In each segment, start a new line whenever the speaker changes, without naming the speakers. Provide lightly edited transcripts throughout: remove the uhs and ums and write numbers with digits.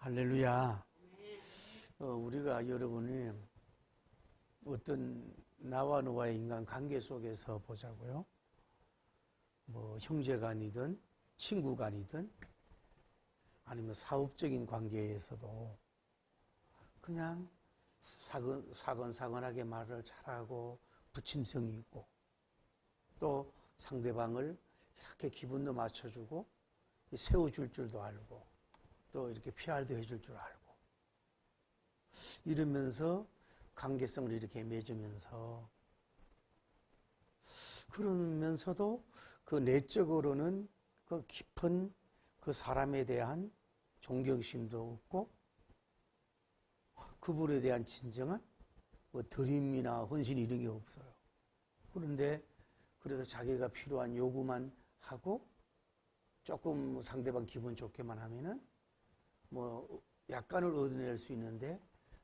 할렐루야. 우리가 여러분이 어떤 나와 너와의 인간 관계 속에서 보자고요. 뭐 형제간이든 친구간이든 아니면 사업적인 관계에서도 그냥 사근사근하게 말을 잘하고 부침성이 있고 또 상대방을 이렇게 기분도 맞춰주고 세워줄 줄도 알고 또 이렇게 PR도 해줄 줄 알고 이러면서 관계성을 이렇게 맺으면서 그러면서도 그 내적으로는 그 깊은 그 사람에 대한 존경심도 없고 그분에 대한 진정한 뭐 드림이나 헌신 이런 게 없어요. 그런데 그래서 자기가 필요한 요구만 하고 조금 상대방 기분 좋게만 하면은 뭐 약간을 얻어낼 수 있는데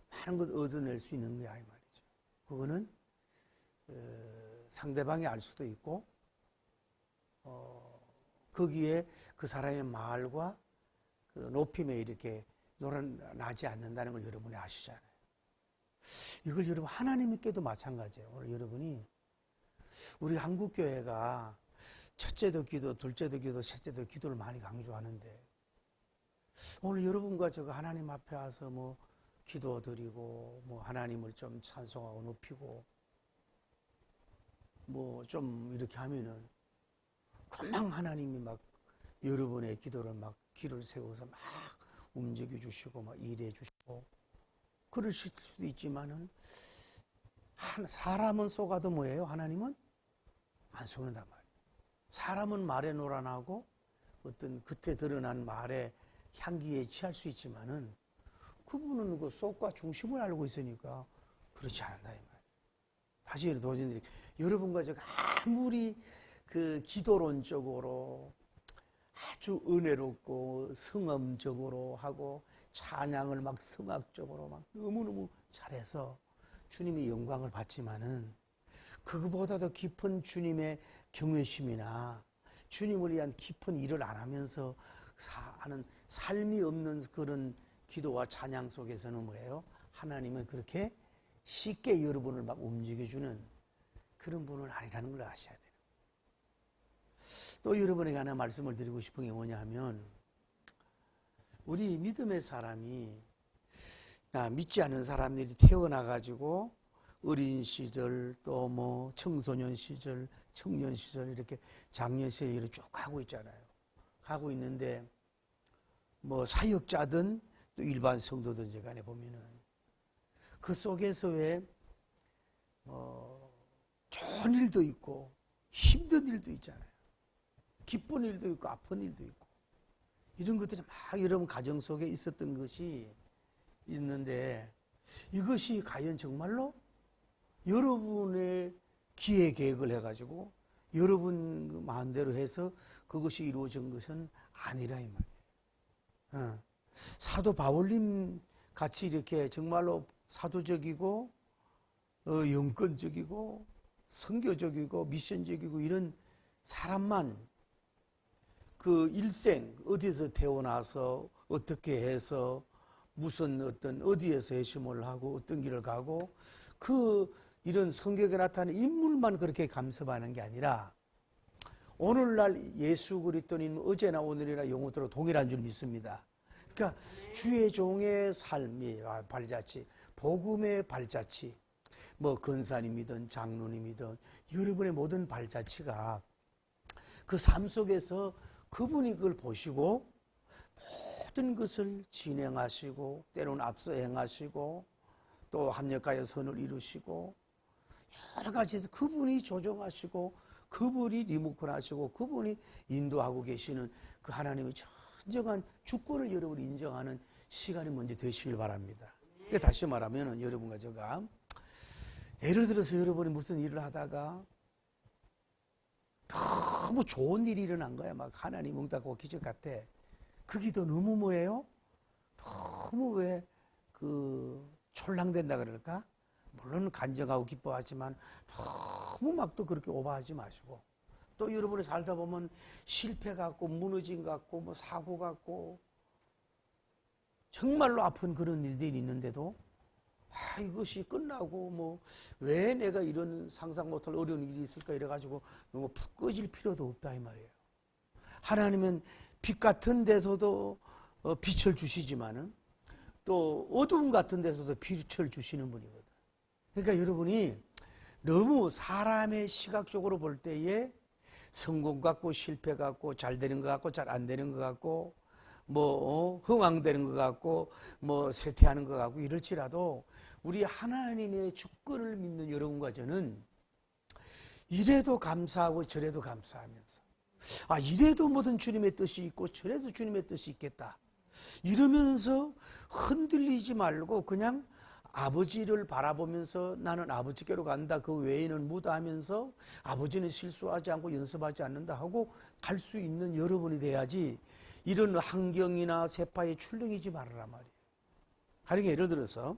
많은 것 얻어낼 수 있는 거야 이 말이죠. 그거는 상대방이 알 수도 있고 거기에 그 사람의 말과 그 높임에 이렇게 놀아나지 않는다는 걸 여러분이 아시잖아요. 이걸 여러분 하나님께도 마찬가지예요. 오늘 여러분이 우리 한국교회가 첫째도 기도, 둘째도 기도, 셋째도 기도를 많이 강조하는데 오늘 여러분과 제가 하나님 앞에 와서 뭐 기도드리고 뭐 하나님을 좀 찬송하고 높이고 뭐 좀 이렇게 하면은 금방 하나님이 막 여러분의 기도를 막 길을 세워서 막 움직여 주시고 막 일해 주시고 그러실 수도 있지만은 사람은 속아도 뭐예요? 하나님은 안 속는단 말이에요. 사람은 말에 놀아나고 어떤 겉에 드러난 말에 향기에 취할 수 있지만은 그분은 그 속과 중심을 알고 있으니까 그렇지 않는다 이 말이에요. 다시 도전드릴게요. 여러분과 제가 아무리 그 기도론적으로 아주 은혜롭고 성음적으로 하고 찬양을 막 성악적으로 막 너무너무 잘해서 주님의 영광을 받지만은 그거보다 더 깊은 주님의 경외심이나 주님을 위한 깊은 일을 안 하면서 하는 삶이 없는 그런 기도와 찬양 속에서는 뭐예요? 하나님은 그렇게 쉽게 여러분을 막 움직여주는 그런 분은 아니라는 걸 아셔야 돼요. 또 여러분에게 하나 말씀을 드리고 싶은 게 뭐냐 하면 우리 믿음의 사람이 믿지 않는 사람들이 태어나가지고 어린 시절 또 뭐 청소년 시절, 청년 시절 이렇게 장년 시절 이렇게 쭉 가고 있잖아요. 가고 있는데 뭐 사역자든 또 일반 성도든 간에 보면은 그 속에서 왜 좋은 일도 있고 힘든 일도 있잖아요. 기쁜 일도 있고 아픈 일도 있고 이런 것들이 막 여러분 가정 속에 있었던 것이 있는데 이것이 과연 정말로 여러분의 기회 계획을 해가지고 여러분 마음대로 해서 그것이 이루어진 것은 아니라 이 말이에요. 사도 바울님 같이 이렇게 정말로 사도적이고 영권적이고 선교적이고 미션적이고 이런 사람만 그 일생 어디서 태어나서 어떻게 해서 무슨 어떤 어디에서 회심을 하고 어떤 길을 가고 그 이런 성경에 나타나는 인물만 그렇게 감습하는 게 아니라 오늘날 예수 그리스도는 어제나 오늘이나 영원토록 동일한 줄 믿습니다. 그러니까 주의 종의 삶이 발자취, 복음의 발자취, 뭐 권사님이든 장로님이든 여러분의 모든 발자취가 그 삶 속에서 그분이 그걸 보시고 모든 것을 진행하시고 때로는 앞서 행하시고 또 합력하여 선을 이루시고 여러 가지에서 그분이 조정하시고 그분이 리모컨하시고 그분이 인도하고 계시는 그 하나님의 진정한 주권을 여러분이 인정하는 시간이 먼저 되시길 바랍니다. 다시 말하면 여러분과 제가 예를 들어서 여러분이 무슨 일을 하다가 너무 좋은 일이 일어난 거야. 막 하나님 응답하고 기적 같아. 그 기도 너무 뭐예요? 너무 왜 촐랑된다 그럴까? 물론 간증하고 기뻐하지만 너무 막 또 그렇게 오버하지 마시고 또 여러분이 살다 보면 실패 같고 무너짐 같고 뭐 사고 같고 정말로 아픈 그런 일들이 있는데도 이것이 끝나고 뭐 왜 내가 이런 상상 못할 어려운 일이 있을까 이래가지고 너무 푹 꺼질 필요도 없다 이 말이에요. 하나님은 빛 같은 데서도 빛을 주시지만은 또 어두움 같은 데서도 빛을 주시는 분이거든. 그러니까 여러분이 너무 사람의 시각적으로 볼 때에 성공 같고 실패 같고 잘 되는 것 같고 잘 안 되는 것 같고 뭐 흥황되는 것 같고 뭐 쇠퇴하는 것 같고 이럴지라도 우리 하나님의 주권을 믿는 여러분과 저는 이래도 감사하고 저래도 감사하면서 이래도 모든 주님의 뜻이 있고 저래도 주님의 뜻이 있겠다 이러면서 흔들리지 말고 그냥 아버지를 바라보면서 나는 아버지께로 간다 그 외에는 무다하면서 아버지는 실수하지 않고 연습하지 않는다 하고 갈 수 있는 여러분이 돼야지 이런 환경이나 세파에 출렁이지 말아라 말이에요. 가령 예를 들어서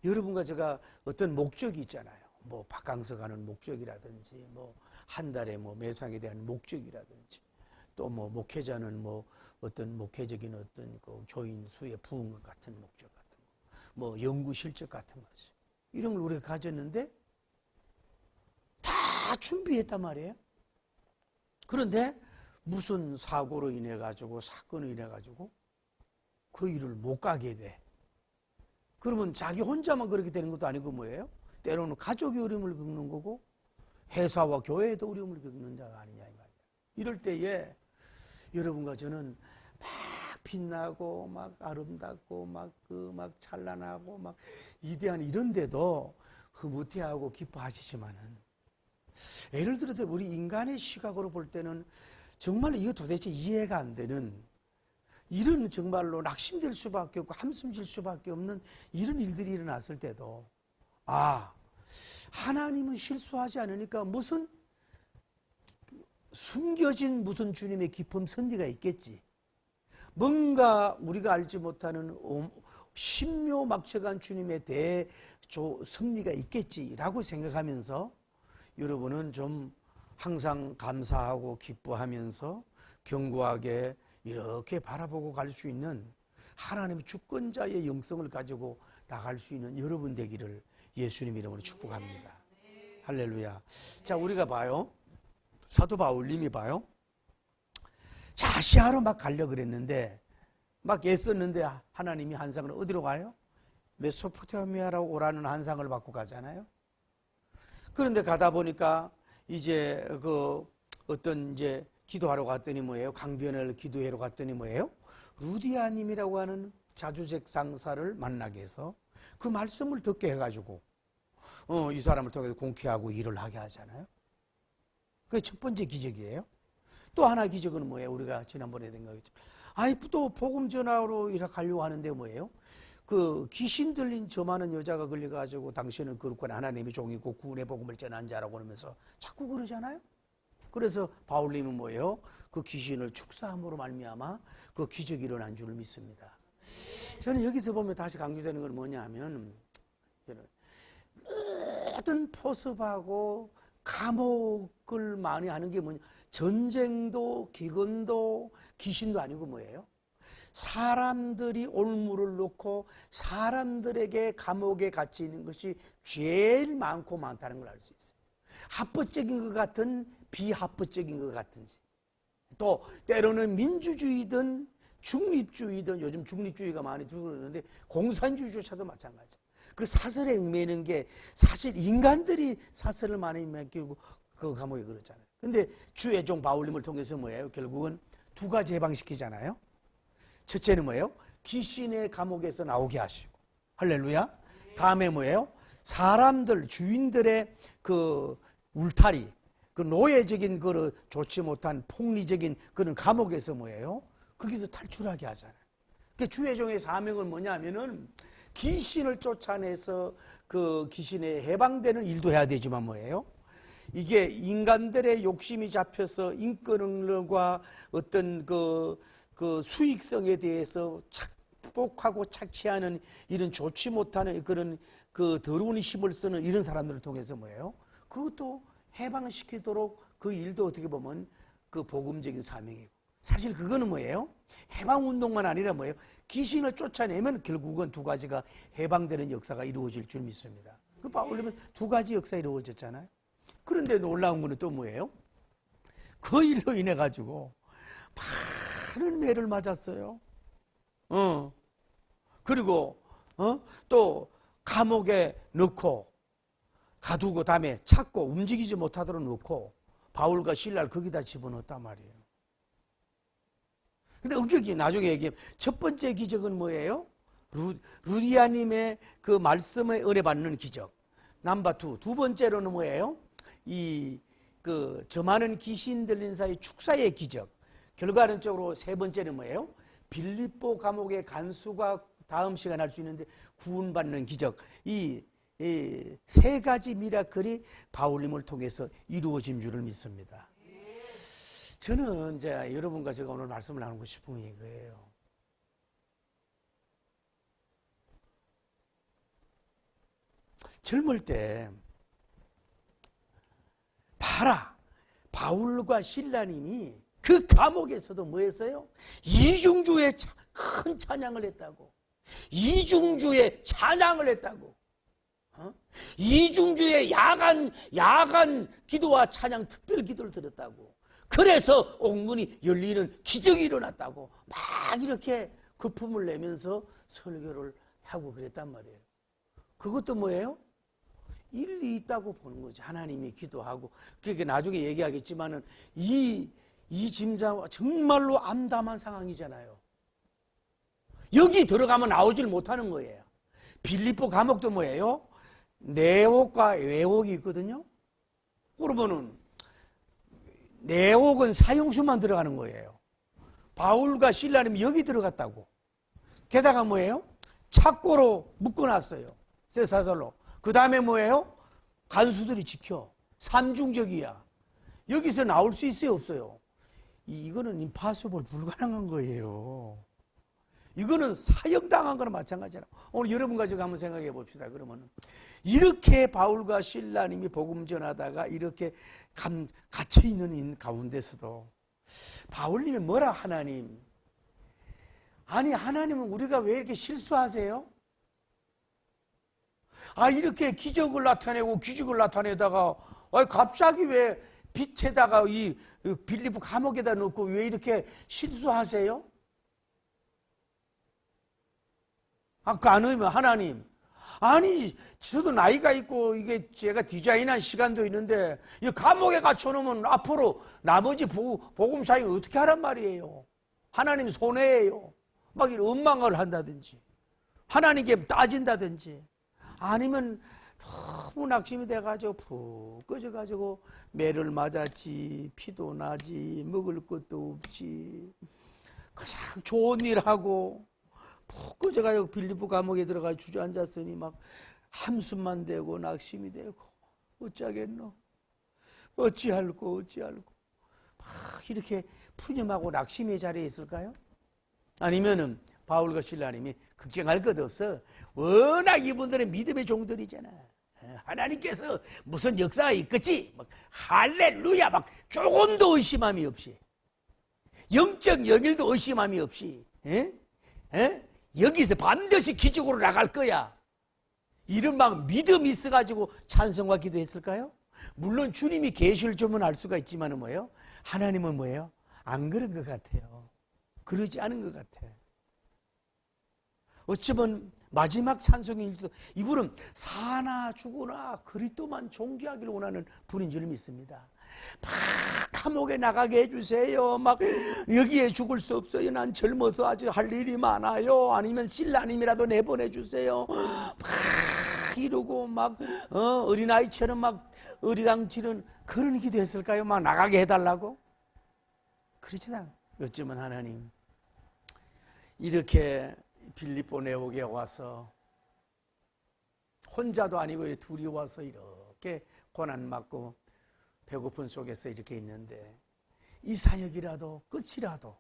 여러분과 제가 어떤 목적이 있잖아요. 뭐 바캉스 가는 목적이라든지 뭐 한 달에 뭐 매상에 대한 목적이라든지 또 뭐 목회자는 뭐 어떤 목회적인 어떤 그 교인 수의 부흥 같은 목적 같은 거, 뭐 연구 실적 같은 것이 이런 걸 우리가 가졌는데 다 준비했단 말이에요. 그런데 무슨 사고로 인해 가지고 사건으로 인해 가지고 그 일을 못 가게 돼. 그러면 자기 혼자만 그렇게 되는 것도 아니고 뭐예요? 때로는 가족이 어려움을 겪는 거고 회사와 교회에도 어려움을 겪는 자가 아니냐 이 말이에요. 이럴 때에 여러분과 저는 막 빛나고 막 아름답고 막 찬란하고 막 위대한 이런데도 흐뭇해하고 기뻐하시지만은 예를 들어서 우리 인간의 시각으로 볼 때는 정말 이거 도대체 이해가 안 되는 이런 정말로 낙심될 수밖에 없고 한숨질 수밖에 없는 이런 일들이 일어났을 때도 하나님은 실수하지 않으니까 무슨 숨겨진 무슨 주님의 깊은 섭리가 있겠지. 뭔가 우리가 알지 못하는 신묘막측한 주님의 섭리가 있겠지라고 생각하면서 여러분은 좀 항상 감사하고 기뻐하면서 견고하게 이렇게 바라보고 갈 수 있는 하나님의 주권자의 영성을 가지고 나갈 수 있는 여러분 되기를 예수님 이름으로 축복합니다. 할렐루야. 자, 우리가 봐요. 사도 바울님이 봐요. 자, 아시아로 막 가려고 그랬는데 막 애썼는데 하나님이 한상을 어디로 가요? 메소포타미아라고 오라는 한상을 받고 가잖아요. 그런데 가다 보니까 이제 이제 기도하러 갔더니 뭐예요? 강변을 기도하러 갔더니 뭐예요? 루디아님이라고 하는 자주색 상사를 만나게 해서 그 말씀을 듣게 해가지고 이 사람을 통해서 공개하고 일을 하게 하잖아요. 그게 첫 번째 기적이에요. 또 하나 기적은 뭐예요? 우리가 지난번에 된 거겠죠. 또 복음 전하러 이렇게 가려고 하는데 뭐예요? 그 귀신 들린 저 많은 여자가 걸려가지고 당신은 거룩한 하나님의 종이고 구원의 복음을 전한 자라고 그러면서 자꾸 그러잖아요. 그래서 바울님은 뭐예요? 그 귀신을 축사함으로 말미암아 그 기적이 일어난 줄을 믿습니다. 저는 여기서 보면 다시 강조되는 건 뭐냐 하면 모든 포섭하고 감옥을 많이 하는 게 뭐냐, 전쟁도 기근도 귀신도 아니고 뭐예요? 사람들이 올무를 놓고 사람들에게 감옥에 갇혀 있는 것이 제일 많고 많다는 걸 알 수 있어요. 합법적인 것 같은 비합법적인 것 같은지, 또 때로는 민주주의든 중립주의든, 요즘 중립주의가 많이 줄어드는데 공산주의조차도 마찬가지예요. 그 사설에 얽매이는 게 사실 인간들이 사설을 많이 맡기고 그 감옥에 그렇잖아요. 근데 주의 종 바울님을 통해서 뭐예요? 결국은 두 가지 해방시키잖아요. 첫째는 뭐예요? 귀신의 감옥에서 나오게 하시고, 할렐루야. 다음에 뭐예요? 사람들, 주인들의 그 울타리, 그 노예적인 그 좋지 못한 폭리적인 그런 감옥에서 뭐예요? 거기서 탈출하게 하잖아요. 그 주의 종의 사명은 뭐냐면은 귀신을 쫓아내서 그 귀신에 해방되는 일도 해야 되지만 뭐예요? 이게 인간들의 욕심이 잡혀서 인권과 어떤 그 수익성에 대해서 착복하고 착취하는 이런 좋지 못하는 그런 그 더러운 힘을 쓰는 이런 사람들을 통해서 뭐예요? 그것도 해방시키도록 그 일도 어떻게 보면 그 복음적인 사명이고, 사실 그거는 뭐예요? 해방운동만 아니라 뭐예요? 귀신을 쫓아내면 결국은 두 가지가 해방되는 역사가 이루어질 줄 믿습니다. 그 바울님은 두 가지 역사 이루어졌잖아요. 그런데 놀라운 거는 또 뭐예요? 그 일로 인해 가지고 많은 매를 맞았어요. 그리고 또 감옥에 넣고 가두고 다음에 찾고 움직이지 못하도록 넣고 바울과 실라를 거기다 집어넣었단 말이에요. 근데 엄격히 나중에 얘기하면 첫 번째 기적은 뭐예요? 루디아님의 그 말씀에 은혜 받는 기적. 넘버 2. 두 번째로는 뭐예요? 저 많은 귀신 들린 사이 축사의 기적. 결과론적으로 세 번째는 뭐예요? 빌립보 감옥의 간수가 다음 시간 할 수 있는데 구원받는 기적. 이 세 가지 미라클이 바울님을 통해서 이루어진 줄을 믿습니다. 저는 이제 여러분과 제가 오늘 말씀을 나누고 싶은 게 이거예요. 젊을 때 봐라, 바울과 실라님이 그 감옥에서도 뭐 했어요? 이중주의 큰 찬양을 했다고. 이중주의 찬양을 했다고. 이중주의 야간 기도와 찬양 특별 기도를 드렸다고. 그래서 옥문이 열리는 기적이 일어났다고. 막 이렇게 거품을 내면서 설교를 하고 그랬단 말이에요. 그것도 뭐예요? 일리 있다고 보는 거지. 하나님이 기도하고. 그게 나중에 얘기하겠지만은 이 짐자와 정말로 암담한 상황이잖아요. 여기 들어가면 나오질 못하는 거예요. 빌립보 감옥도 뭐예요? 내옥과 외옥이 있거든요. 그러면은 내옥은 사형수만 들어가는 거예요. 바울과 실라님이 여기 들어갔다고. 게다가 뭐예요? 착고로 묶어놨어요. 쇠사슬로. 그 다음에 뭐예요? 간수들이 지켜. 삼중적이야. 여기서 나올 수 있어요, 없어요? 이거는 임파서블 불가능한 거예요. 이거는 사형당한 거랑 마찬가지잖아. 오늘 여러분과 제가 한번 생각해 봅시다. 그러면 이렇게 바울과 실라님이 복음 전하다가 이렇게 갇혀 있는 가운데서도 바울님이 뭐라 하나님? 아니 하나님은 우리가 왜 이렇게 실수하세요? 이렇게 기적을 나타내고 기적을 나타내다가 갑자기 왜 빛에다가 이 빌립보 감옥에다 넣고 왜 이렇게 실수하세요? 아까 안 오면 하나님, 아니 저도 나이가 있고 이게 제가 디자인한 시간도 있는데 이 감옥에 갇혀놓으면 앞으로 나머지 복음 사역을 어떻게 하란 말이에요. 하나님 손해예요. 막 이런 원망을 한다든지 하나님께 따진다든지 아니면 너무 낙심이 돼가지고 푹 꺼져가지고 매를 맞았지, 피도 나지, 먹을 것도 없지, 그냥 좋은 일 하고 푹 꺼져가지고 빌립보 감옥에 들어가 주저앉았으니 막 함숨만 대고 낙심이 되고 어쩌겠노? 어찌할꼬 막 이렇게 푸념하고 낙심의 자리에 있을까요? 아니면은 바울과 실라님이 걱정할 것 없어. 워낙 이분들은 믿음의 종들이잖아. 하나님께서 무슨 역사가 있겠지? 막 할렐루야 막 조금도 의심함이 없이 영적 영일도 의심함이 없이 여기서 반드시 기적으로 나갈 거야. 이런 막 믿음이 있어가지고 찬송과 기도했을까요? 물론 주님이 계시를 주면 알 수가 있지만 뭐예요? 하나님은 뭐예요? 안 그런 것 같아요. 그러지 않은 것 같아. 어쩌면 마지막 찬송일도 이분은 사나 죽으나 그리스도만 존귀하기를 원하는 분인 줄 믿습니다. 막 감옥에 나가게 해주세요. 막 여기에 죽을 수 없어요. 난 젊어서 아직 할 일이 많아요. 아니면 신라님이라도 내보내주세요. 막 이러고 막 어린아이처럼 막 어리광지는 그런 기도했을까요? 막 나가게 해달라고? 그렇지 않아요. 어쩌면 하나님 이렇게 빌립보 내옥에 와서 혼자도 아니고 둘이 와서 이렇게 고난 받고 배고픈 속에서 이렇게 있는데 이 사역이라도 끝이라도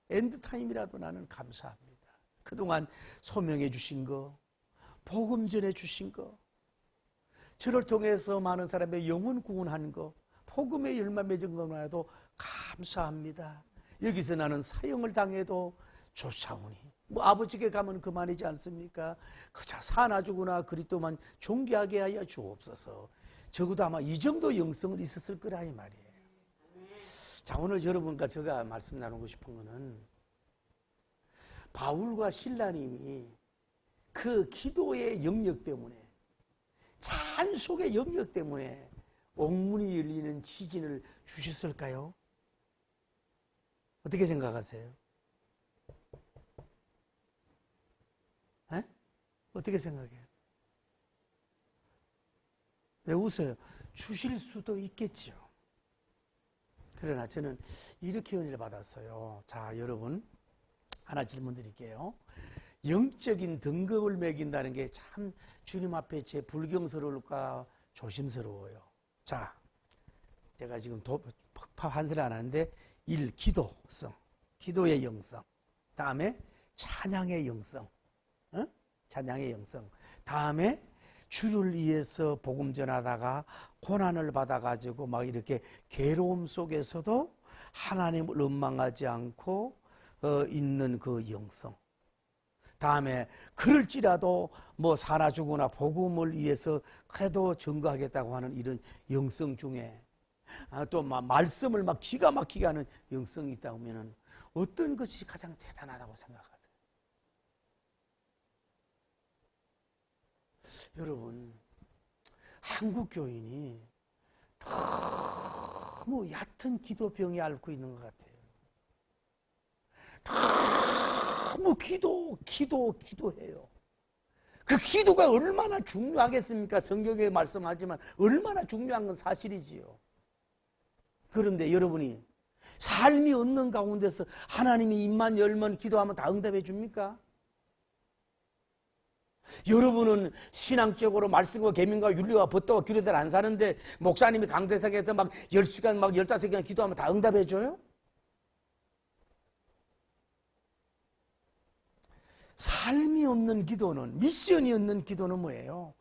엔드타임이라도 나는 감사합니다. 그동안 소명해 주신 거, 복음 전해 주신 거, 저를 통해서 많은 사람의 영혼 구원한 거, 복음의 열매 맺은 것만해도 감사합니다. 여기서 나는 사형을 당해도 좋사오니 뭐 아버지께 가면 그만이지 않습니까? 그저 사나 죽으나 그리스도만 존귀하게 하여 주옵소서. 적어도 아마 이 정도 영성은 있었을 거라 이 말이에요. 자, 오늘 여러분과 제가 말씀 나누고 싶은 거는 바울과 신라님이 그 기도의 영역 때문에, 찬송의 영역 때문에 옥문이 열리는 지진을 주셨을까요? 어떻게 생각하세요? 에? 어떻게 생각해요? 왜 웃어요? 주실 수도 있겠죠. 그러나 저는 이렇게 은혜를 받았어요. 자, 여러분 하나 질문 드릴게요. 영적인 등급을 매긴다는 게 참 주님 앞에 제 불경스러울까 조심스러워요. 자, 제가 지금 한 소리 안 하는데 1. 기도성, 기도의 영성. 다음에 찬양의 영성, 찬양의 영성. 다음에 주를 위해서 복음 전하다가 고난을 받아가지고 막 이렇게 괴로움 속에서도 하나님을 원망하지 않고 있는 그 영성. 다음에 그럴지라도 뭐 살아 죽으나 복음을 위해서 그래도 증거하겠다고 하는 이런 영성 중에 또 말씀을 막 기가 막히게 하는 영성이 있다 보면은 어떤 것이 가장 대단하다고 생각하세요? 여러분, 한국 교인이 너무 얕은 기도병이 앓고 있는 것 같아요. 너무 기도해요. 그 기도가 얼마나 중요하겠습니까? 성경에 말씀하지만 얼마나 중요한 건 사실이지요. 그런데 여러분이 삶이 없는 가운데서 하나님이 입만 열면 기도하면 다 응답해 줍니까? 여러분은 신앙적으로 말씀과 계명과 윤리와 법도와 규례대로 안 사는데 목사님이 강대상에서 막 10시간 막 15시간 기도하면 다 응답해 줘요? 삶이 없는 기도는, 미션이 없는 기도는 뭐예요?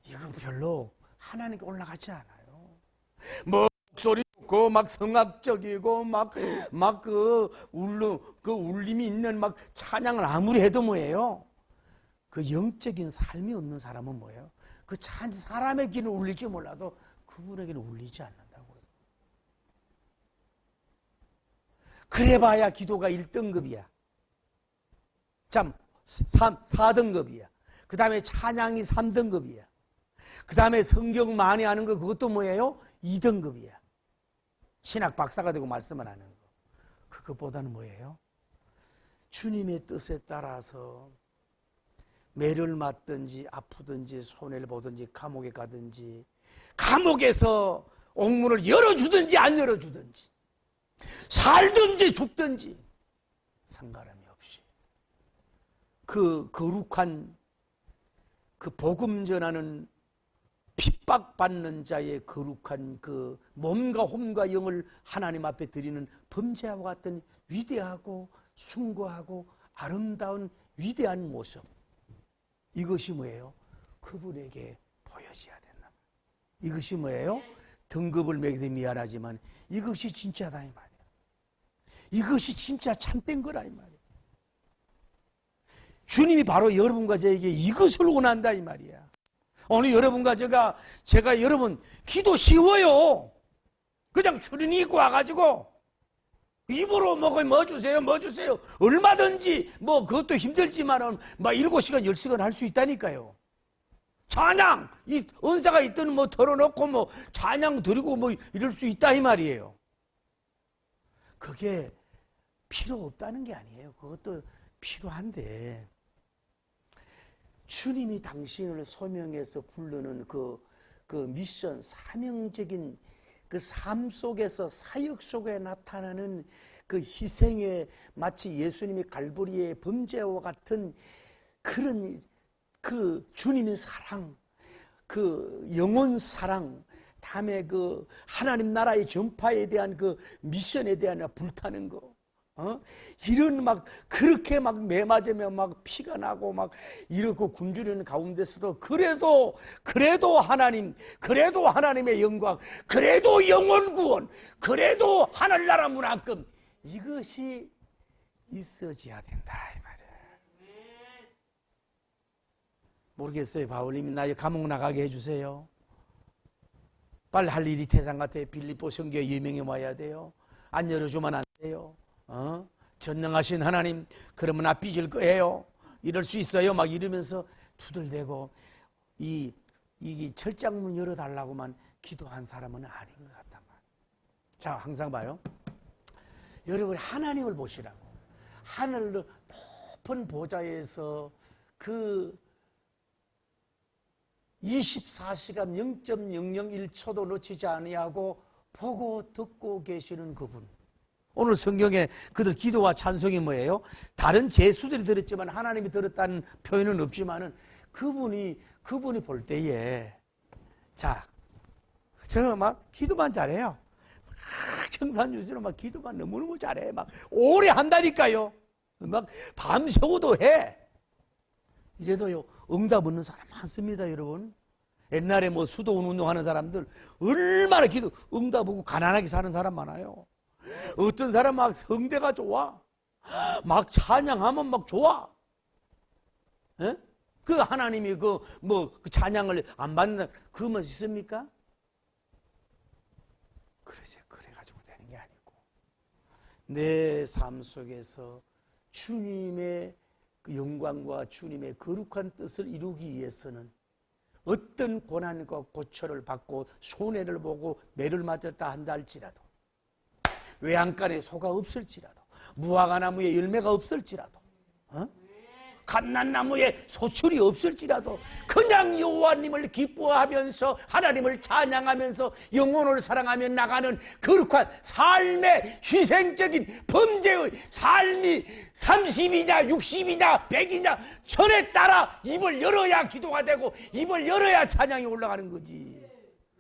이거 별로 하나님께 올라가지 않아요. 뭐 목소리 좋고 막 성악적이고 막 그 울림이 있는 막 찬양을 아무리 해도 뭐예요? 그 영적인 삶이 없는 사람은 뭐예요? 그 사람의 귀는 울릴지 몰라도 그분에게는 울리지 않는다고요. 그래봐야 기도가 1등급이야. 참 4등급이야. 그 다음에 찬양이 3등급이야. 그 다음에 성경 많이 하는 거 그것도 뭐예요? 2등급이야. 신학 박사가 되고 말씀을 하는 거. 그것보다는 뭐예요? 주님의 뜻에 따라서 매를 맞든지 아프든지 손해를 보든지 감옥에 가든지 감옥에서 옥문을 열어주든지 안 열어주든지 살든지 죽든지 상관함이 없이 그 거룩한 그 복음 전하는 핍박받는 자의 거룩한 그 몸과 혼과 영을 하나님 앞에 드리는 범죄와 같은 위대하고 숭고하고 아름다운 위대한 모습, 이것이 뭐예요? 그분에게 보여져야 된다. 이것이 뭐예요? 등급을 매기도 미안하지만 이것이 진짜다 이 말이야. 이것이 진짜 참된 거라 이 말이야. 주님이 바로 여러분과 저에게 이것을 원한다 이 말이야. 오늘 여러분과 제가 여러분 기도 쉬워요. 그냥 출인이 입고 와가지고 입으로 뭐 주세요 얼마든지 뭐 그것도 힘들지만은 막 7시간 10시간 할 수 있다니까요. 찬양 이 은사가 있든 뭐 털어놓고 뭐 찬양 드리고 뭐 이럴 수 있다 이 말이에요. 그게 필요 없다는 게 아니에요. 그것도 필요한데 주님이 당신을 소명해서 부르는 그 미션, 사명적인 그 삶 속에서 사역 속에 나타나는 그 희생의 마치 예수님이 갈보리의 범죄와 같은 그런 그 주님의 사랑, 그 영혼 사랑, 다음에 그 하나님 나라의 전파에 대한 그 미션에 대한 불타는 거. 이런 막 그렇게 막 매맞으면 막 피가 나고 막 이렇고 굶주리는 가운데서도 그래도 하나님의 영광, 그래도 영원 구원, 그래도 하늘나라 문화금 이것이 있어져야 된다 이 말이에요. 모르겠어요. 바울님이 나 감옥 나가게 해주세요. 빨리 할 일이 태산 같아. 빌립보 성교에 유명해 와야 돼요. 안 열어주면 안 돼요. 전능하신 하나님, 그러면 나 삐질 거예요. 이럴 수 있어요. 막 이러면서 투덜대고 이 철장문 열어달라고만 기도한 사람은 아닌 것 같단 말이에요. 자, 항상 봐요. 여러분 하나님을 보시라고. 하늘 높은 보좌에서 그 24시간 0.001초도 놓치지 아니하고 보고 듣고 계시는 그분. 오늘 성경에 그들 기도와 찬송이 뭐예요? 다른 제수들이 들었지만 하나님이 들었다는 표현은 없지만은 그분이 볼 때에 자, 저 막 기도만 잘해요. 막 청산유수로 막 기도만 너무너무 잘해. 막 오래 한다니까요. 막 밤새고도 해. 이래도요 응답 없는 사람 많습니다, 여러분. 옛날에 뭐 수도원 운동하는 사람들 얼마나 기도 응답 오고 가난하게 사는 사람 많아요. 어떤 사람 막 성대가 좋아. 막 찬양하면 막 좋아. 에? 그 하나님이 그 찬양을 안 받는 그 뭐 있습니까? 그래가지고 되는 게 아니고 내 삶 속에서 주님의 그 영광과 주님의 거룩한 뜻을 이루기 위해서는 어떤 고난과 고초를 받고 손해를 보고 매를 맞았다 한다 할지라도 외양간에 소가 없을지라도 무화과나무에 열매가 없을지라도 갓난나무에 소출이 없을지라도 그냥 여호와님을 기뻐하면서 하나님을 찬양하면서 영혼을 사랑하며 나가는 거룩한 삶의 희생적인 범죄의 삶이 30이냐 60이냐 100이냐 천에 따라 입을 열어야 기도가 되고 입을 열어야 찬양이 올라가는 거지.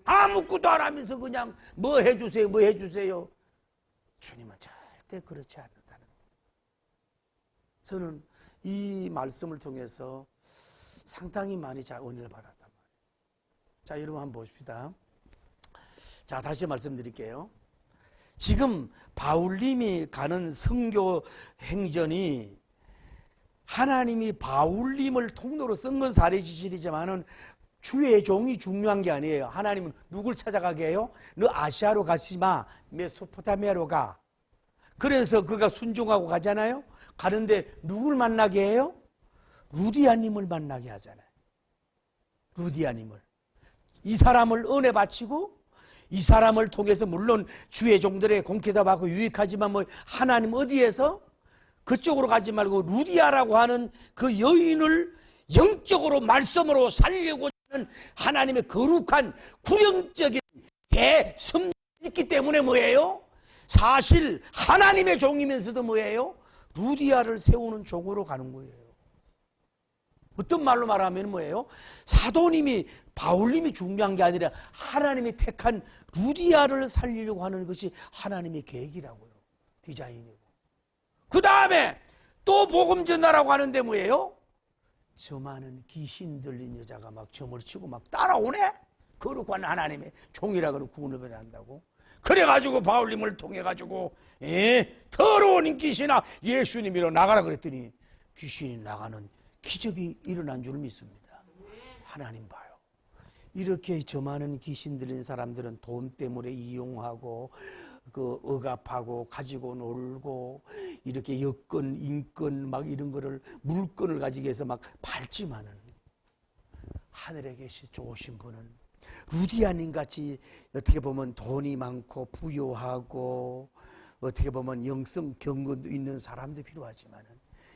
아무것도 안 하면서 그냥 뭐 해주세요 뭐 해주세요. 주님은 절대 그렇지 않는다는 거예요. 저는 이 말씀을 통해서 상당히 많이 은혜를 받았단 말이에요. 자, 여러분 한번 보십시다. 자, 다시 말씀드릴게요. 지금 바울님이 가는 선교 행전이 하나님이 바울님을 통로로 쓴 건 사례지실이지만은 주의 종이 중요한 게 아니에요. 하나님은 누굴 찾아가게 해요? 너 아시아로 가지 마. 메소포타미아로 가. 그래서 그가 순종하고 가잖아요. 가는데 누굴 만나게 해요? 루디아님을 만나게 하잖아요. 루디아님을. 이 사람을 은혜 바치고 이 사람을 통해서 물론 주의 종들의 공개도 받고 유익하지만 뭐 하나님 어디에서 그쪽으로 가지 말고 루디아라고 하는 그 여인을 영적으로 말씀으로 살리려고 하는 하나님의 거룩한 구령적인 대성이 있기 때문에 뭐예요? 사실 하나님의 종이면서도 뭐예요? 루디아를 세우는 종으로 가는 거예요. 어떤 말로 말하면 뭐예요? 사도님이 바울님이 중요한 게 아니라 하나님이 택한 루디아를 살리려고 하는 것이 하나님의 계획이라고요. 디자인이고. 그 다음에 또 복음 전하라고 하는데 뭐예요? 저 많은 귀신 들린 여자가 막 점을 치고 막 따라오네? 거룩한 하나님의 종이라고 구원을 한다고? 그래가지고 바울님을 통해가지고 더러운 귀신아 예수님이로 나가라 그랬더니 귀신이 나가는 기적이 일어난 줄 믿습니다. 하나님 봐요. 이렇게 저 많은 귀신 들린 사람들은 돈 때문에 이용하고 그 억압하고 가지고 놀고 이렇게 여권, 인권 막 이런 거를 물건을 가지기 위해서 막 밟지만은 하늘에 계신 좋으신 분은 루디아님 같이 어떻게 보면 돈이 많고 부유하고 어떻게 보면 영성 경건도 있는 사람도 필요하지만은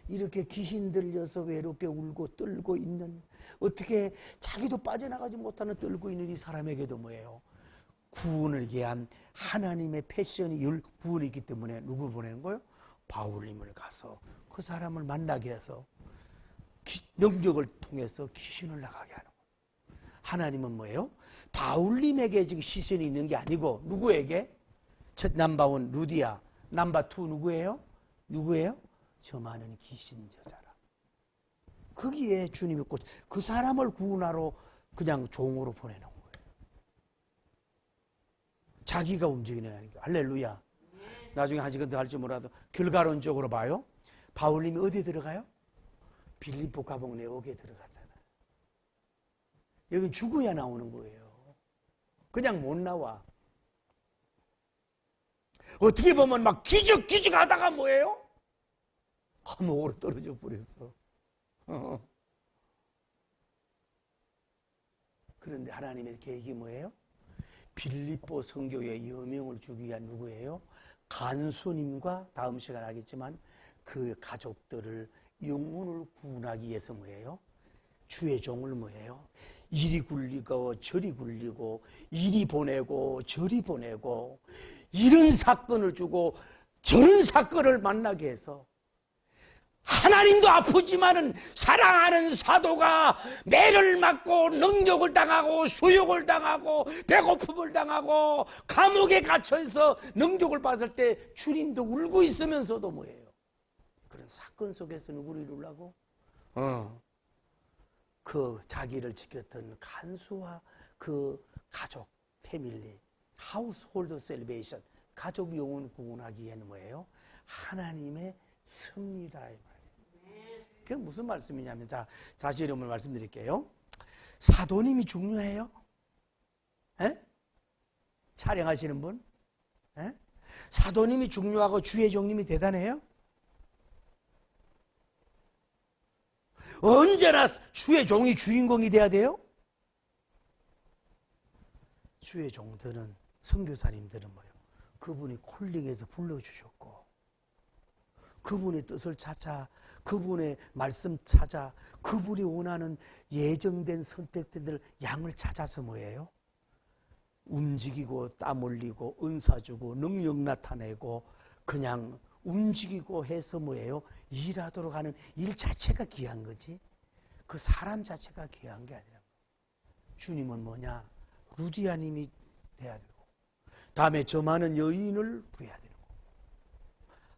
이렇게 귀신 들려서 외롭게 울고 떨고 있는 어떻게 자기도 빠져나가지 못하는 떨고 있는 이 사람에게도 뭐예요? 구원을 위한 하나님의 패션이 구원이 있기 때문에 누구 보내는 거예요? 바울님을 가서 그 사람을 만나게 해서 능력을 통해서 귀신을 나가게 하는 거예요. 하나님은 뭐예요? 바울님에게 지금 시선이 있는 게 아니고 누구에게? 첫 넘버원 루디아, 넘버 투 누구예요? 누구예요? 저 많은 귀신 여자라. 거기에 주님이 그 사람을 구원하러 그냥 종으로 보내는 거예요. 자기가 움직이는 게 아니고 할렐루야. 나중에 한 시간 더 할지 몰라도 결과론적으로 봐요. 바울님이 어디에 들어가요? 빌립보 감옥 내옥에 들어가잖아요. 여긴 죽어야 나오는 거예요. 그냥 못 나와. 어떻게 보면 막 기적기적 하다가 뭐예요? 감옥으로 떨어져 버렸어. 그런데 하나님의 계획이 뭐예요? 빌립보 성교의 여명을 주기 위한 누구예요? 간수님과 다음 시간 하겠지만 그 가족들을 영혼을 구원하기 위해서 뭐예요? 주의 종을 뭐예요? 이리 굴리고 저리 굴리고 이리 보내고 저리 보내고 이런 사건을 주고 저런 사건을 만나게 해서 하나님도 아프지만은 사랑하는 사도가 매를 맞고 능욕을 당하고 수욕을 당하고 배고픔을 당하고 감옥에 갇혀서 능욕을 받을 때 주님도 울고 있으면서도 뭐예요? 그런 사건 속에서 누구를 이루려고? 그 자기를 지켰던 간수와 그 가족, 패밀리, 하우스홀드 셀베이션, 가족 영혼 구원하기 위해는 뭐예요? 하나님의 섭리다 이 말이에요. 그게 무슨 말씀이냐면 다시 이름을 말씀드릴게요. 사도님이 중요해요? 에? 촬영하시는 분? 에? 사도님이 중요하고 주의 종님이 대단해요? 언제나 주의 종이 주인공이 돼야 돼요? 주의 종들은 선교사님들은 뭐예요? 그분이 콜링해서 불러주셨고 그분의 뜻을 찾아 그분의 말씀 찾아 그분이 원하는 예정된 선택들 양을 찾아서 뭐예요? 움직이고 땀 흘리고 은사 주고 능력 나타내고 그냥 움직이고 해서 뭐예요? 일하도록 하는 일 자체가 귀한 거지 그 사람 자체가 귀한 게 아니라 주님은 뭐냐? 루디아님이 돼야 되고 다음에 저 많은 여인을 부여야 되는 거고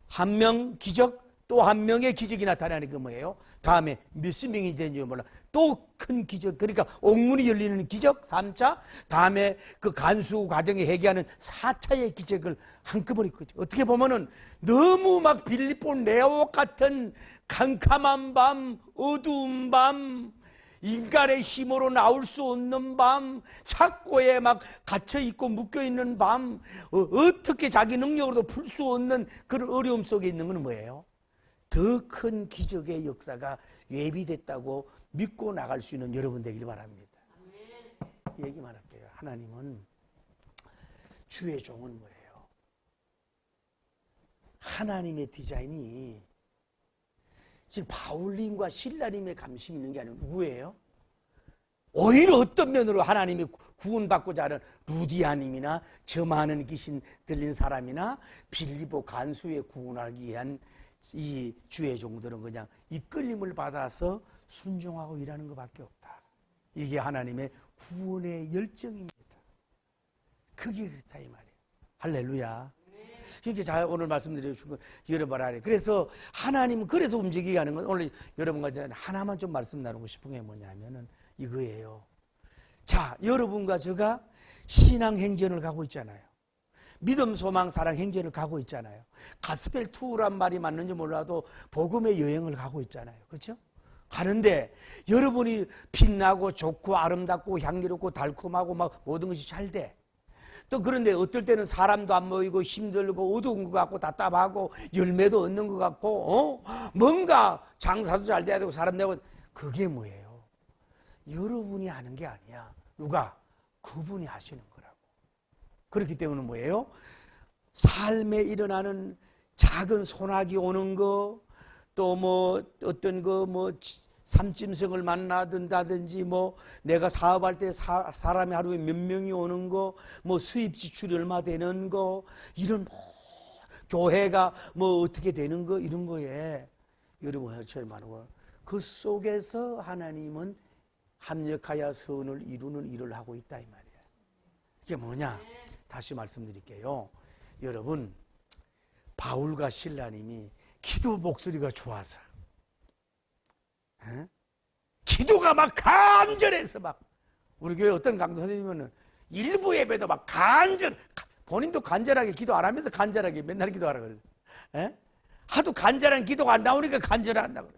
한 명 기적 또 한 명의 기적이 나타나는 게 뭐예요? 다음에 몇십 명이 되는지 몰라 또 큰 기적 그러니까 옥문이 열리는 기적 3차 다음에 그 간수 과정에 회개하는 4차의 기적을 한꺼번에 어떻게 보면은 너무 막 빌립보 내옥 같은 캄캄한 밤 어두운 밤 인간의 힘으로 나올 수 없는 밤 착고에 막 갇혀있고 묶여있는 밤 어떻게 자기 능력으로도 풀 수 없는 그런 어려움 속에 있는 건 뭐예요? 더 큰 기적의 역사가 예비됐다고 믿고 나갈 수 있는 여러분 되길 바랍니다. 이 얘기만 할게요. 하나님은 주의 종은 뭐예요? 하나님의 디자인이 지금 바울님과 신라님의 감심이 있는 게 아니고 누구예요? 오히려 어떤 면으로 하나님이 구원받고자 하는 루디아님이나 저 많은 귀신 들린 사람이나 빌립보 간수의 구원하기 위한 이 주의 종들은 그냥 이끌림을 받아서 순종하고 일하는 것밖에 없다. 이게 하나님의 구원의 열정입니다. 그게 그렇다 이 말이에요. 할렐루야. 이렇게 잘 오늘 말씀드리고 싶은 건 여러분 알아요. 그래서 하나님은 그래서 움직이게 하는 건 오늘 여러분과 하나만 좀 말씀 나누고 싶은 게 뭐냐면은 이거예요. 자, 여러분과 제가 신앙 행전을 가고 있잖아요. 믿음, 소망, 사랑 행전을 가고 있잖아요. 가스펠 투어란 말이 맞는지 몰라도 복음의 여행을 가고 있잖아요. 그렇죠? 가는데 여러분이 빛나고 좋고 아름답고 향기롭고 달콤하고 막 모든 것이 잘 돼. 또 그런데 어떨 때는 사람도 안 모이고 힘들고 어두운 것 같고 답답하고 열매도 없는 것 같고 뭔가 장사도 잘 돼야 되고 사람 내고 그게 뭐예요? 여러분이 하는 게 아니야. 누가? 그분이 하시는 거라고. 그렇기 때문에 뭐예요? 삶에 일어나는 작은 소나기 오는 거 또 뭐 어떤 거 뭐 삼짐승을 만나든다든지 뭐 내가 사업할 때 사람이 하루에 몇 명이 오는 거 뭐 수입 지출이 얼마 되는 거 이런 뭐 교회가 뭐 어떻게 되는 거 이런 거에 여러분 제일 많은 거 그 속에서 하나님은 합력하여 선을 이루는 일을 하고 있다 이 말이에요. 이게 뭐냐? 다시 말씀드릴게요. 여러분 바울과 신라님이 기도 목소리가 좋아서 기도가 막 간절해서 막 우리 교회 어떤 강도 선생님은 일부 예배도 막 간절 본인도 간절하게 기도 안 하면서 간절하게 맨날 기도하라 그래. 에? 하도 간절한 기도가 안 나오니까 간절한다 그래.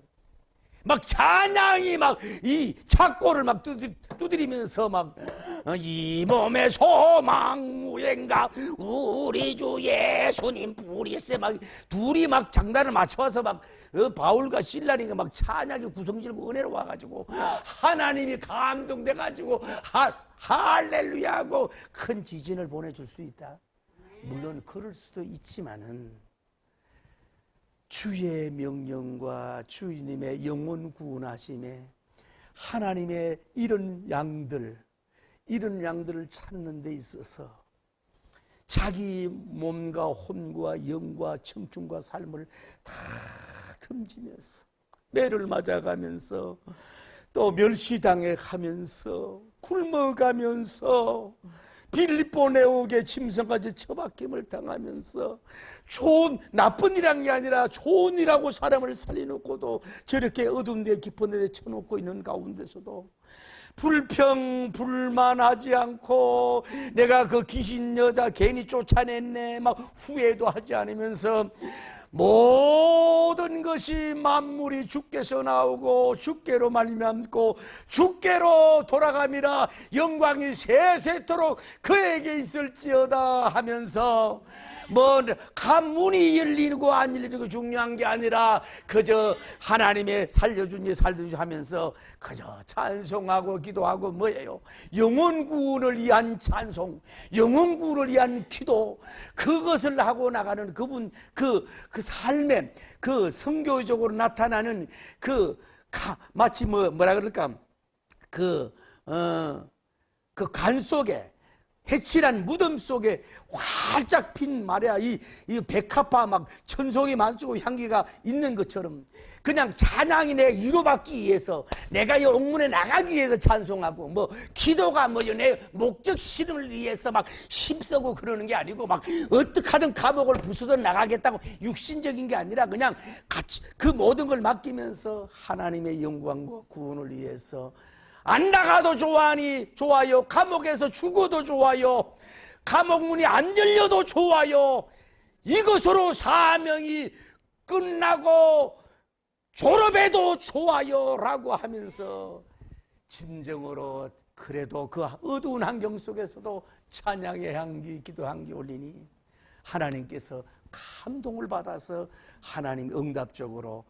막 찬양이 막 이 착고를 막 두드리면서 막 이 몸의 소망 무행가 우리 주 예수님 부리세 막 둘이 막 장단을 맞춰서 막 바울과 실라니가 막 찬양이 구성질고 은혜로 와가지고 하나님이 감동돼가지고 할렐루야 하고 큰 지진을 보내줄 수 있다. 물론 그럴 수도 있지만은 주의 명령과 주님의 영혼 구원하심에 하나님의 이런 양들을 찾는 데 있어서 자기 몸과 혼과 영과 청춘과 삶을 다 던지면서 매를 맞아가면서 또 멸시당해 가면서 굶어가면서 빌립보 네옥의 짐승까지 처박힘을 당하면서 나쁜 일한 게 아니라 좋은 일하고 사람을 살려놓고도 저렇게 어두운 데 깊은 데 쳐놓고 있는 가운데서도 불만하지 않고 내가 그 귀신 여자 괜히 쫓아냈네 막 후회도 하지 않으면서 모든 것이 만물이 주께서 나오고 주께로 말미암고 주께로 돌아감이라 영광이 세세토록 그에게 있을지어다 하면서 뭐 문이 열리고 안 열리고 중요한 게 아니라 그저 하나님의 살려주니 살려주니 하면서 그저 찬송하고 기도하고 뭐예요? 영혼 구원을 위한 찬송, 영혼 구원을 위한 기도, 그것을 하고 나가는 그분 그 삶에 그 성교적으로 나타나는 마치 뭐라 그럴까 그 간 속에 해칠한 무덤 속에 활짝 핀 말이야 이 백합화 막 천송이 만수고 향기가 있는 것처럼 그냥 찬양이 내 위로받기 위해서 내가 이 옥문에 나가기 위해서 찬송하고 뭐 기도가 뭐요 내 목적 실현을 위해서 막 힘쓰고 그러는 게 아니고 막 어떻게 하든 감옥을 부숴서 나가겠다고 육신적인 게 아니라 그냥 같이 그 모든 걸 맡기면서 하나님의 영광과 구원을 위해서 안 나가도 좋아요. 감옥에서 죽어도 좋아요. 감옥 문이 안 열려도 좋아요. 이것으로 사명이 끝나고 졸업해도 좋아요 라고 하면서 진정으로 그래도 그 어두운 환경 속에서도 찬양의 향기, 기도 향기 올리니 하나님께서 감동을 받아서 하나님 응답적으로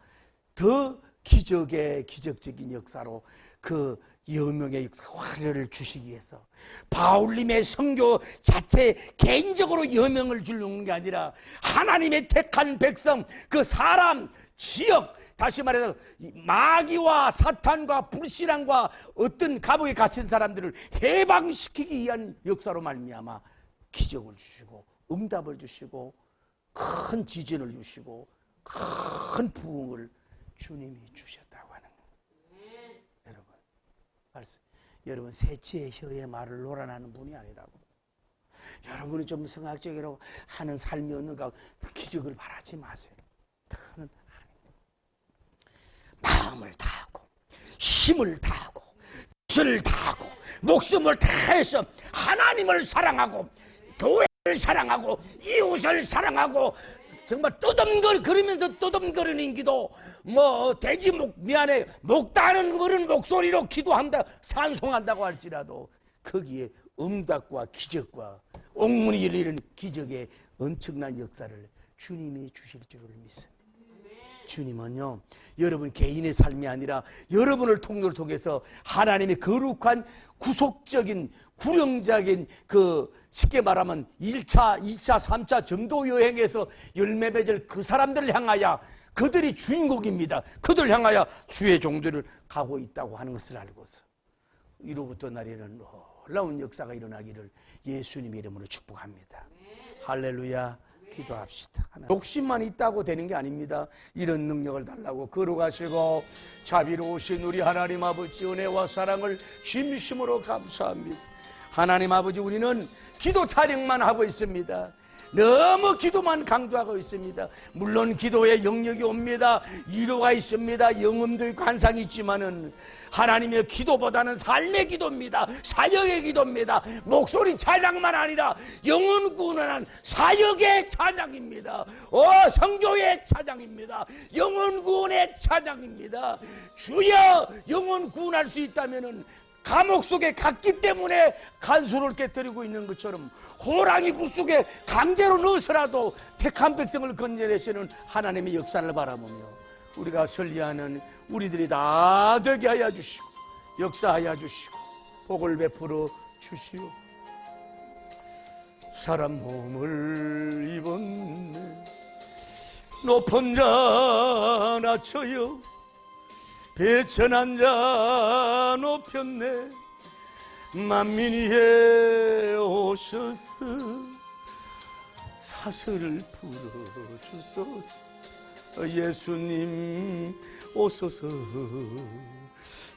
더 기적적인 역사로 그 여명의 화를 주시기 위해서 바울님의 선교 자체 개인적으로 여명을 주는 게 아니라 하나님의 택한 백성 그 사람 지역 다시 말해서 마귀와 사탄과 불신앙과 어떤 감옥에 갇힌 사람들을 해방시키기 위한 역사로 말미암아 기적을 주시고 응답을 주시고 큰 지진을 주시고 큰 부흥을 주님이 주셨다고 하는 거예요. 여러분 새치의 혀의 말을 놀아나는 분이 아니라고. 여러분이 좀 성악적이라고 하는 삶이 없는가 기적을 바라지 마세요. 그거는 마음을 다하고 힘을 다하고 뜻을 다하고 목숨을 다해서 하나님을 사랑하고 교회를 사랑하고 이웃을 사랑하고 정말 그러면서 떠듬거리는 기도 뭐 돼지 목 따는 그런 목소리로 기도한다 찬송한다고 할지라도 거기에 응답과 기적과 옥문이 열리는 기적의 엄청난 역사를 주님이 주실 줄을 믿습니다. 주님은요 여러분 개인의 삶이 아니라 여러분을 통해서 하나님의 거룩한 구속적인 구령적인 쉽게 말하면 1차, 2차, 3차 전도 여행에서 열매 맺을 그 사람들을 향하여 그들이 주인공입니다. 그들을 향하여 주의 종들을 가고 있다고 하는 것을 알고서 이로부터 날에는 놀라운 역사가 일어나기를 예수님 이름으로 축복합니다. 할렐루야. 기도합시다. 욕심만 있다고 되는 게 아닙니다. 이런 능력을 달라고 걸어가시고 자비로우신 우리 하나님 아버지 은혜와 사랑을 진심으로 감사합니다. 하나님 아버지 우리는 기도 타령만 하고 있습니다. 너무 기도만 강조하고 있습니다. 물론 기도에 영역이 옵니다. 위로가 있습니다. 영음도 있고 환상이 있지만은 하나님의 기도보다는 삶의 기도입니다. 사역의 기도입니다. 목소리 찬양만 아니라 영혼 구원한 사역의 찬양입니다. 성교의 찬양입니다. 영혼 구원의 찬양입니다. 주여, 영혼 구원할 수 있다면은 감옥 속에 갔기 때문에 간수를 깨뜨리고 있는 것처럼 호랑이 굴 속에 강제로 넣어서라도 택한 백성을 건져내시는 하나님의 역사를 바라보며 우리가 설리하는 우리들이 다 되게 하여 주시고 역사하여 주시고 복을 베풀어 주시오. 사람 몸을 입었네. 높은 자 낮춰요. 배천한 자 높였네. 만민 위에 오셔서 사슬을 풀어주소서. 예수님 오소서.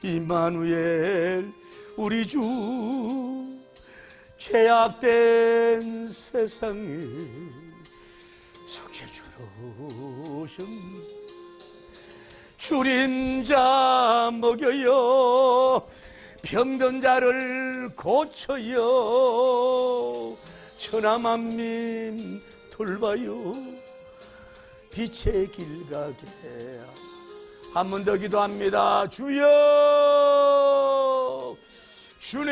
임마누엘 우리 주 죄악된 세상에 속죄주러 오셨네. 줄인 자 먹여요. 병든 자를 고쳐요. 천하만민 돌봐요. 빛의 길 가게. 한 번 더 기도합니다. 주여, 주님